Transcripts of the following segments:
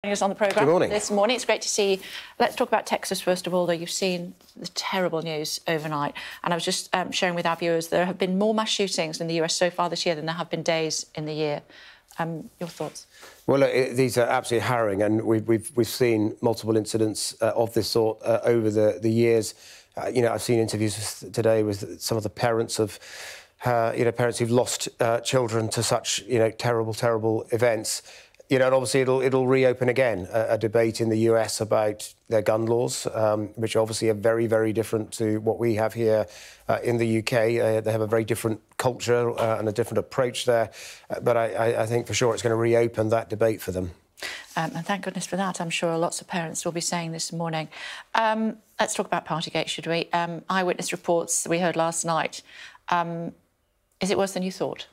Joining us on the programme this morning. It's great to see you. Let's talk about Texas first of all, though. You've seen the terrible news overnight. And I was just sharing with our viewers, there have been more mass shootings in the US so far this year than there have been days in the year. Your thoughts? Well, look, these are absolutely harrowing, and we've seen multiple incidents of this sort over the years. I've seen interviews today with some of the parents of parents who've lost children to such terrible events. And obviously it'll reopen again a debate in the US about their gun laws, which obviously are very, very different to what we have here in the UK. They have a very different culture and a different approach there. But I think for sure it's going to reopen that debate for them. And thank goodness for that. I'm sure lots of parents will be saying this morning. Let's talk about Partygate, should we? Eyewitness reports that we heard last night. Is it worse than you thought?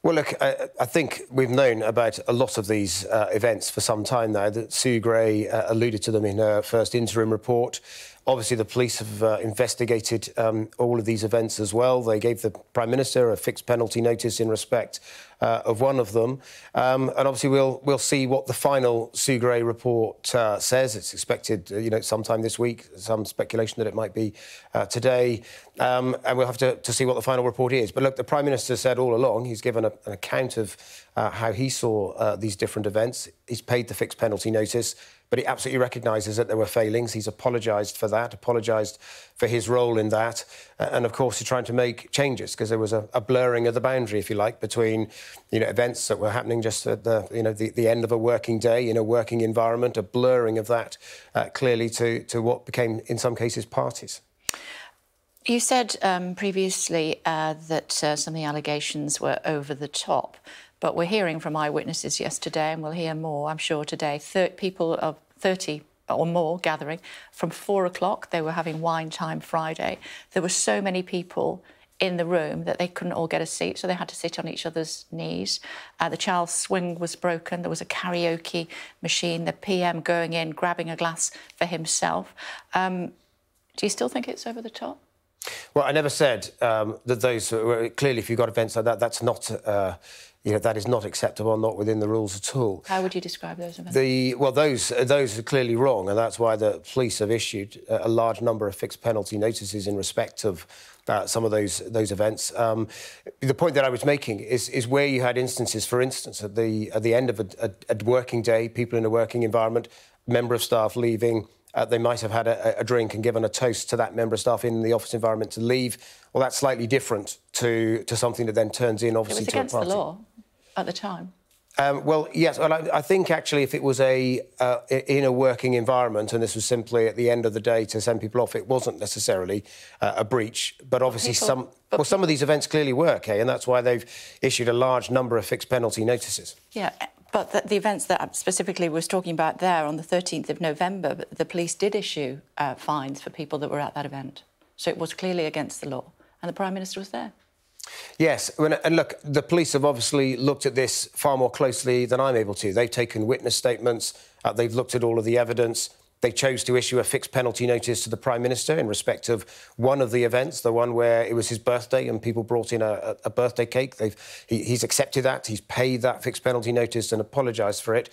Well, look, I think we've known about a lot of these events for some time now. That Sue Gray alluded to them in her first interim report. Obviously, the police have investigated all of these events as well. They gave the Prime Minister a fixed penalty notice in respect of one of them. And obviously, we'll see what the final Sue Gray report says. It's expected, sometime this week. Some speculation that it might be today. And we'll have to see what the final report is. But look, the Prime Minister said all along, he's given an account of how he saw these different events. He's paid the fixed penalty notice, but he absolutely recognises that there were failings. He's apologised for that, apologised for his role in that. And, of course, he's trying to make changes because there was a blurring of the boundary, if you like, between, events that were happening just at the end of a working day in a working environment, a blurring of that clearly to what became, in some cases, parties. You said previously that some of the allegations were over the top, but we're hearing from eyewitnesses yesterday, and we'll hear more, I'm sure, today. 30 or more gathering from 4 o'clock. They were having wine time Friday. There were so many people in the room that they couldn't all get a seat, so they had to sit on each other's knees. The child's swing was broken. There was a karaoke machine, the PM going in, grabbing a glass for himself. Do you still think it's over the top? Well, I never said that those clearly, if you've got events like that, that's not that is not acceptable, not within the rules at all. How would you describe those events? Well, those are clearly wrong, and that's why the police have issued a large number of fixed penalty notices in respect of some of those events. The point that I was making is where you had instances, for instance, at the end of a working day, people in a working environment, member of staff leaving. They might have had a drink and given a toast to that member of staff in the office environment to leave. Well, that's slightly different to something that then turns in, obviously, to a party. It was against the law at the time. Well, yes. Well, I think, actually, if it was in a working environment and this was simply at the end of the day to send people off, it wasn't necessarily a breach. But obviously some of these events clearly were, Kay, and that's why they've issued a large number of fixed penalty notices. Yeah. But the events that I specifically was talking about there, on the 13th of November, the police did issue fines for people that were at that event. So it was clearly against the law. And the Prime Minister was there. Yes. And look, the police have obviously looked at this far more closely than I'm able to. They've taken witness statements. They've looked at all of the evidence. They chose to issue a fixed penalty notice to the Prime Minister in respect of one of the events, the one where it was his birthday and people brought in a birthday cake. He's accepted that. He's paid that fixed penalty notice and apologised for it.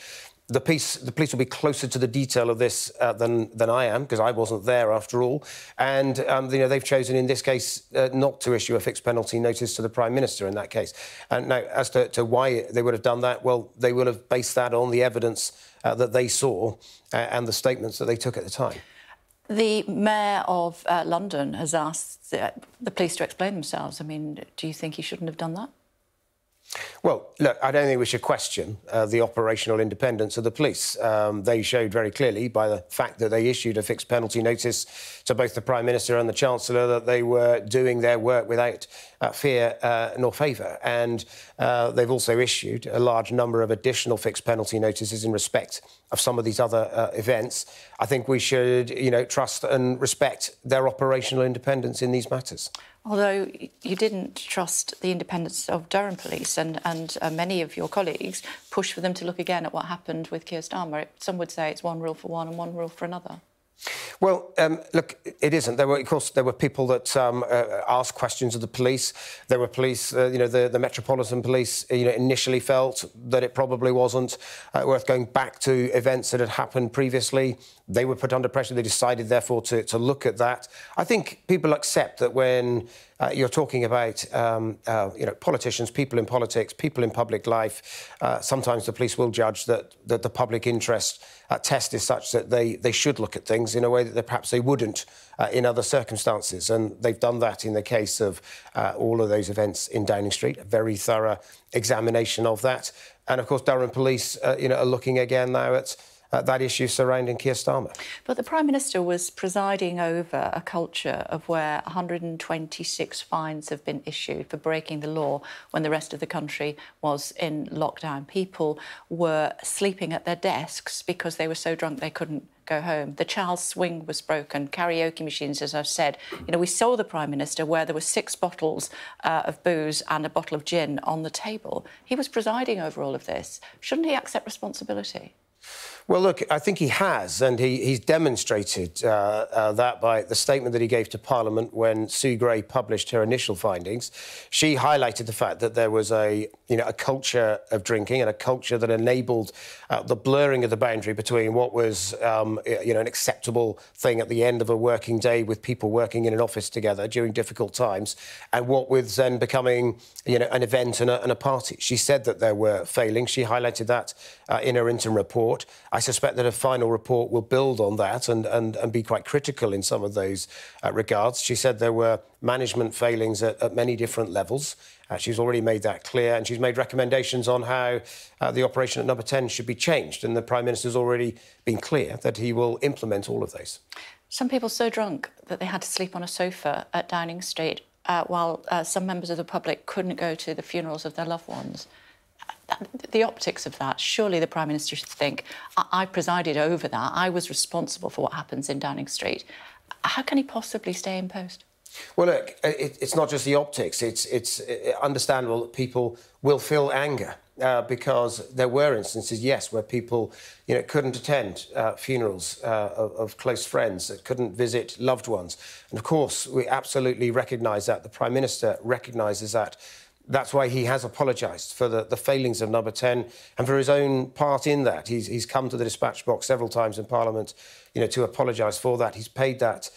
The police will be closer to the detail of this than I am, because I wasn't there after all. And they've chosen in this case not to issue a fixed penalty notice to the Prime Minister in that case. And now, as to why they would have done that, well, they would have based that on the evidence that they saw and the statements that they took at the time. The Mayor of London has asked the police to explain themselves. I mean, do you think he shouldn't have done that? Well, look, I don't think we should question the operational independence of the police. They showed very clearly by the fact that they issued a fixed penalty notice to both the Prime Minister and the Chancellor that they were doing their work without fear nor favour. And they've also issued a large number of additional fixed penalty notices in respect of some of these other events. I think we should, trust and respect their operational independence in these matters. Although you didn't trust the independence of Durham Police, and many of your colleagues pushed for them to look again at what happened with Keir Starmer. Some would say it's one rule for one and one rule for another. Well, look, it isn't. Of course, there were people that asked questions of the police. There were police, the Metropolitan Police, initially felt that it probably wasn't worth going back to events that had happened previously. They were put under pressure. They decided, therefore, to look at that. I think people accept that when you're talking about, politicians, people in politics, people in public life, sometimes the police will judge that the public interest test is such that they should look at things in a way that perhaps they wouldn't in other circumstances. And they've done that in the case of all of those events in Downing Street, a very thorough examination of that. And, of course, Durham Police, are looking again now at that issue surrounding Keir Starmer. But the Prime Minister was presiding over a culture of where 126 fines have been issued for breaking the law when the rest of the country was in lockdown. People were sleeping at their desks because they were so drunk they couldn't go home. The child's swing was broken, karaoke machines, as I've said. We saw the Prime Minister where there were 6 bottles of booze and a bottle of gin on the table. He was presiding over all of this. Shouldn't he accept responsibility? Well, look, I think he has, and he's demonstrated that by the statement that he gave to Parliament when Sue Gray published her initial findings. She highlighted the fact that there was a culture of drinking and a culture that enabled the blurring of the boundary between what was, an acceptable thing at the end of a working day with people working in an office together during difficult times, and what was then becoming, an event and a party. She said that there were failings. She highlighted that in her interim report. I suspect that a final report will build on that and be quite critical in some of those regards. She said there were management failings at many different levels. She's already made that clear, and she's made recommendations on how the operation at Number 10 should be changed. And the Prime Minister's already been clear that he will implement all of those. Some people so drunk that they had to sleep on a sofa at Downing Street, while some members of the public couldn't go to the funerals of their loved ones. The optics of that, surely the Prime Minister should think, I presided over that, I was responsible for what happens in Downing Street. How can he possibly stay in post? Well, look, it's not just the optics. It's understandable that people will feel anger because there were instances, yes, where people, couldn't attend funerals of close friends, that couldn't visit loved ones. And, of course, we absolutely recognise that. The Prime Minister recognises that. That's why he has apologised for the failings of Number 10 and for his own part in that. He's come to the dispatch box several times in Parliament, to apologise for that. He's paid that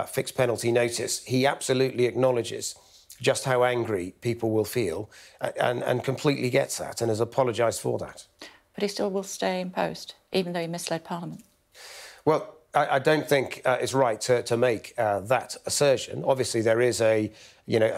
fixed penalty notice. He absolutely acknowledges just how angry people will feel and completely gets that and has apologised for that. But he still will stay in post, even though he misled Parliament? Well, I don't think it's right to make that assertion. Obviously, there is a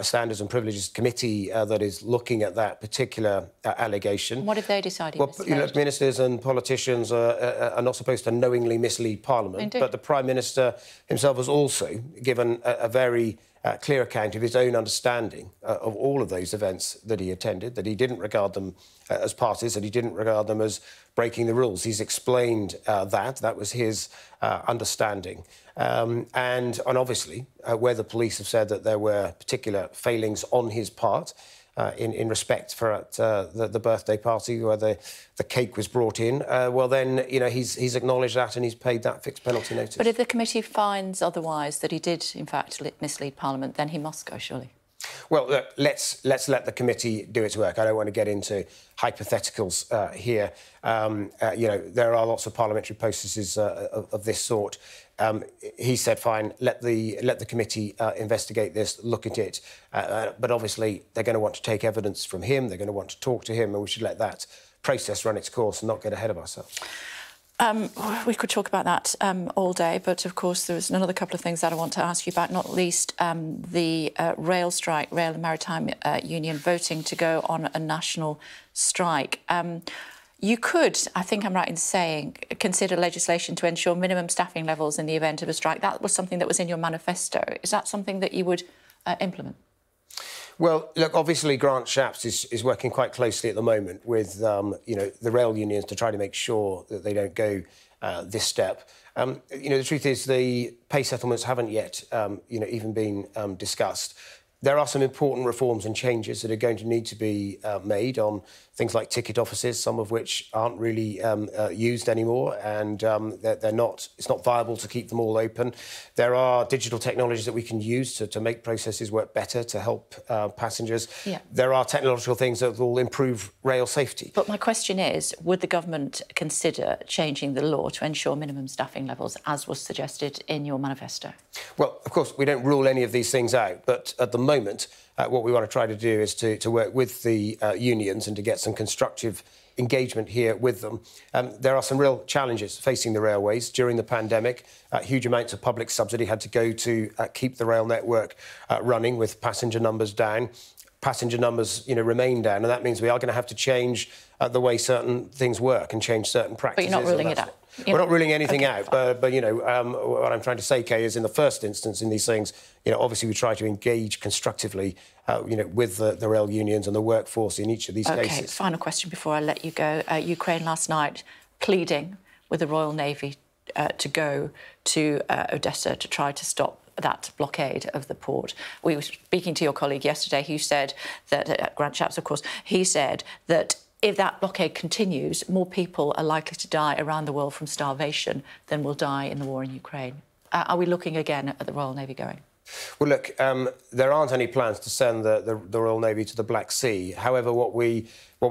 Standards and Privileges Committee that is looking at that particular allegation. What if they decide he misled? Ministers and politicians are not supposed to knowingly mislead Parliament. Indeed. But the Prime Minister himself has also given a very clear account of his own understanding of all of those events that he attended, that he didn't regard them as parties, that he didn't regard them as breaking the rules. He's explained that was his understanding. And obviously, where the police have said that there were particular failings on his part, in respect for the birthday party where the cake was brought in, well, then, he's acknowledged that and he's paid that fixed penalty notice. But if the committee finds otherwise, that he did, in fact, mislead Parliament, then he must go, surely? Well, look, let's let the committee do its work. I don't want to get into hypotheticals here. There are lots of parliamentary processes of this sort. He said, fine, let the committee investigate this, look at it. But obviously, they're going to want to take evidence from him. They're going to want to talk to him, and we should let that process run its course and not get ahead of ourselves. We could talk about that all day, but of course there's another couple of things that I want to ask you about, not least the rail strike, Rail and Maritime Union voting to go on a national strike. You could, I think I'm right in saying, consider legislation to ensure minimum staffing levels in the event of a strike. That was something that was in your manifesto. Is that something that you would implement? Well, look, obviously Grant Shapps is working quite closely at the moment with, the rail unions to try to make sure that they don't go this step. The truth is the pay settlements haven't yet, even been discussed. There are some important reforms and changes that are going to need to be made on things like ticket offices, some of which aren't really used anymore, and they're not. It's not viable to keep them all open. There are digital technologies that we can use to make processes work better to help passengers. Yeah. There are technological things that will improve rail safety. But my question is, would the government consider changing the law to ensure minimum staffing levels, as was suggested in your manifesto? Well, of course, we don't rule any of these things out, but at the moment, what we want to try to do is to work with the unions and to get some constructive engagement here with them. There are some real challenges facing the railways. During the pandemic, huge amounts of public subsidy had to go to keep the rail network running, with passenger numbers down. Passenger numbers, remain down, and that means we are going to have to change the way certain things work and change certain practices. But you're not ruling it out. We're not ruling anything out, but what I'm trying to say, Kay, is in the first instance in these things, obviously we try to engage constructively, with the rail unions and the workforce in each of these cases. OK, final question before I let you go. Ukraine last night pleading with the Royal Navy to go to Odessa to try to stop that blockade of the port. We were speaking to your colleague yesterday who said that, Grant Shapps, of course, he said that if that blockade continues, more people are likely to die around the world from starvation than will die in the war in Ukraine. Are we looking again at the Royal Navy going? Well, look, there aren't any plans to send the Royal Navy to the Black Sea. However, what we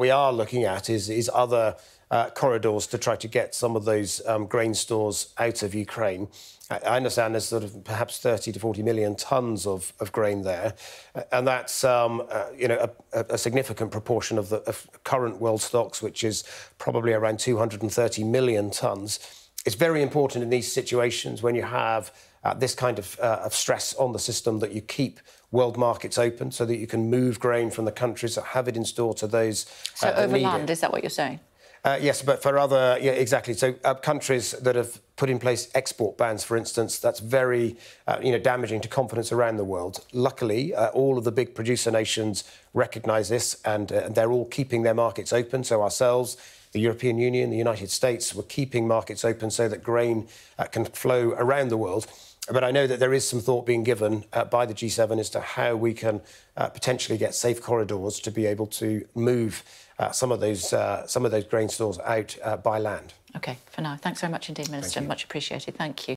are looking at is other corridors to try to get some of those grain stores out of Ukraine. I understand there's sort of perhaps 30 to 40 million tonnes of grain there, and that's a significant proportion of current world stocks, which is probably around 230 million tonnes. It's very important in these situations when you have this kind of stress on the system that you keep world markets open so that you can move grain from the countries that have it in store to those so that need it. overland, is that what you're saying? Yes, but for other... Yeah, exactly. So countries that have put in place export bans, for instance, that's very, damaging to confidence around the world. Luckily, all of the big producer nations recognise this, and they're all keeping their markets open. So ourselves, the European Union, the United States, we're keeping markets open so that grain can flow around the world. But I know that there is some thought being given by the G7 as to how we can potentially get safe corridors to be able to move some of those grain stores out by land. OK, for now. Thanks very much indeed, Minister. Much appreciated. Thank you.